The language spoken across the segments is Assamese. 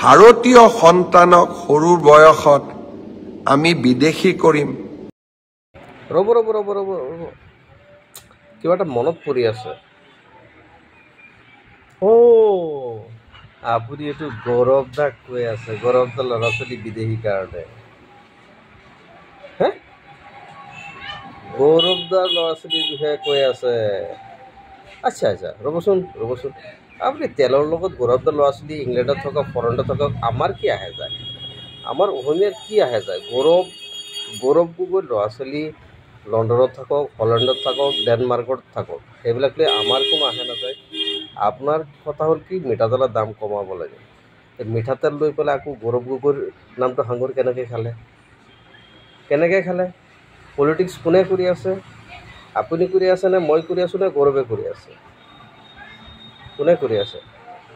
ভাৰতীয় সন্তানক সৰুৰ বয়সত আমি বিদেশী কৰিম। ৰ'ব ৰ'ব ৰ'ব ৰ'ব ৰ'ব কিবা এটা মনত পৰি আছে। আপুনি এইটো গৌৰৱ দাক কৈ আছে, গৌৰৱ দা ল'ৰা ছোৱালী বিদেশী কাৰণে। হে গৌৰৱ দাৰ ল'ৰা ছোৱালীৰ বিষয়ে কৈ আছে। আচ্ছা আচ্ছা ৰ'বচোন আপুনি তেলৰ লগত গৌৰৱ দাৰ ল'ৰা ছোৱালী ইংলেণ্ডত থাকক ফৰেনত থাকক আমাৰ কি আহে যায়, আমাৰ অসমীয়াৰ কি আহে যায়। গৌৰৱ গগৈৰ ল'ৰা ছোৱালী লণ্ডনত থাকক, হলেণ্ডত থাকক, ডেনমাৰ্কত থাকক, সেইবিলাক লৈ আমাৰ কোনো আহে নাযায়। আপোনাৰ কথা হ'ল কি মিঠাতেলৰ দাম কমাব লাগে। মিঠাতেল লৈ পেলাই আকৌ গৌৰৱ গগৈৰ নামটো সাঙুৰ কেনেকৈ খালে? পলিটিক্স কোনে কৰি আছে? আপুনি কৰি আছে নে মই কৰি আছোঁ নে গৌৰৱে কৰি আছে? কোনে কৰি আছে?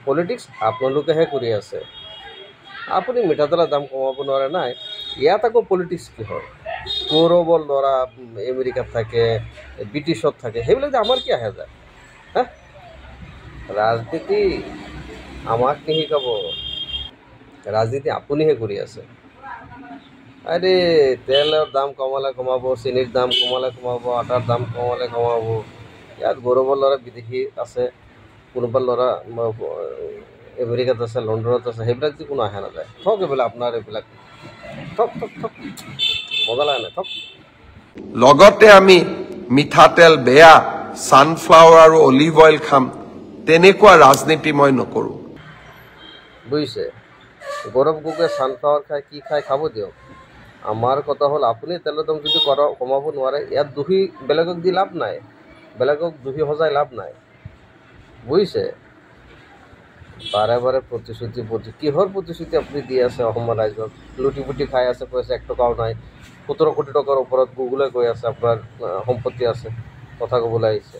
পলিটিক্স আপোনালোকেহে কৰি আছে। আপুনি মিঠাতেলৰ দাম কমাব নোৱাৰে নাই। ইয়াত আকৌ পলিটিক্স কি হয়? গৌৰৱৰ ল'ৰা আমেৰিকাত থাকে, ব্ৰিটিছত থাকে, সেইবিলাক যে আমাৰ কি আহে যায়। হা ৰাজনীতি আমাক নিশিকাব, ৰাজনীতি আপুনিহে কৰি আছে। আৰে তেলৰ দাম কমালে কমাব, চেনিৰ দাম কমালে কমাব, আটাৰ দাম কমালে কমাব। ইয়াত গৌৰৱৰ ল'ৰা বিদেশী আছে, কোনোবা ল'ৰা আমেৰিকাত আছে, লণ্ডনত আছে, সেইবিলাক যে কোনো আহে নাযায়। থওক এইবিলাক আপোনাৰ এইবিলাক থক মজা লাগে নাই থক। লগতে আমি মিঠাতেল বেয়া, ছানফ্লাৱাৰ আৰু অলিভ অইল খাম, তেনেকুৱা ৰাজনীতি মই নকৰোঁ। বুজিছে? গৌৰৱ গগৈয়ে ছানফ্লাৱাৰ খায়, কি খায় খাব দিয়ক। আমাৰ কথা হ'ল আপুনি তেলৰ দাম যদি কমাব নোৱাৰে, ইয়াত দোষী বেলেগক দি লাভ নাই, বেলেগক দোষী সজাই লাভ নাই। বুজিছে? বাৰে বাৰে প্ৰতিশ্ৰুতি কিহৰ প্ৰতিশ্ৰুতি আপুনি দি আছে অসমৰ ৰাইজক? লুটি খাই আছে, পইচা 1 টকাও নাই। 17 কোটি টকাৰ ওপৰত গুগলে কৈ আছে আপোনাৰ সম্পত্তি আছে, কথা ক'বলৈ আহিছে।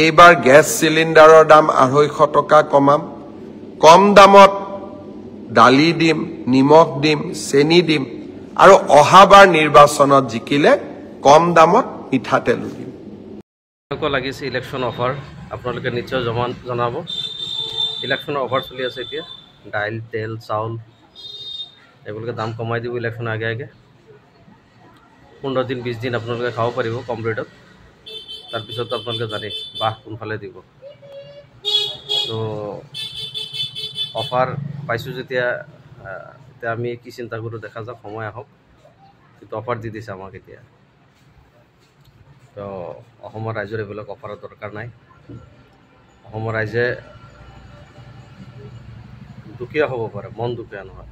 এইবাৰ গেছ চিলিণ্ডাৰৰ দাম 250 টকা কমাম। কম দামত দালি দিম, নিমখ দিম, চেনি দিম, আৰু অহাবাৰ নিৰ্বাচনত জিকিলে কম দামত মিঠাতেলো দিম। লাগিছে ইলেকশ্যন অফাৰ, আপোনালোকে নিশ্চয় জনাব। ইলেকশ্যনৰ অফাৰ চলি আছে এতিয়া। দাইল, তেল, চাউল এইবিলাকে দাম কমাই দিব ইলেকশ্যনৰ আগে 15 দিন 20 দিন আপোনালোকে খাব পাৰিব কম ৰেটত। তাৰপিছত আপোনালোকে জানে বাহ কোনফালে দিব। তো অফাৰ পাইছোঁ যেতিয়া এতিয়া আমি কি চিন্তা কৰোঁ দেখা যাওক, সময় আহক। কিন্তু অফাৰ দি দিছে আমাক এতিয়া। তো অসমৰ ৰাইজৰ এইবিলাক অফাৰৰ দৰকাৰ নাই। অসমৰ ৰাইজে দুখীয়া হ'ব পাৰে, মন দুখীয়া নহয়।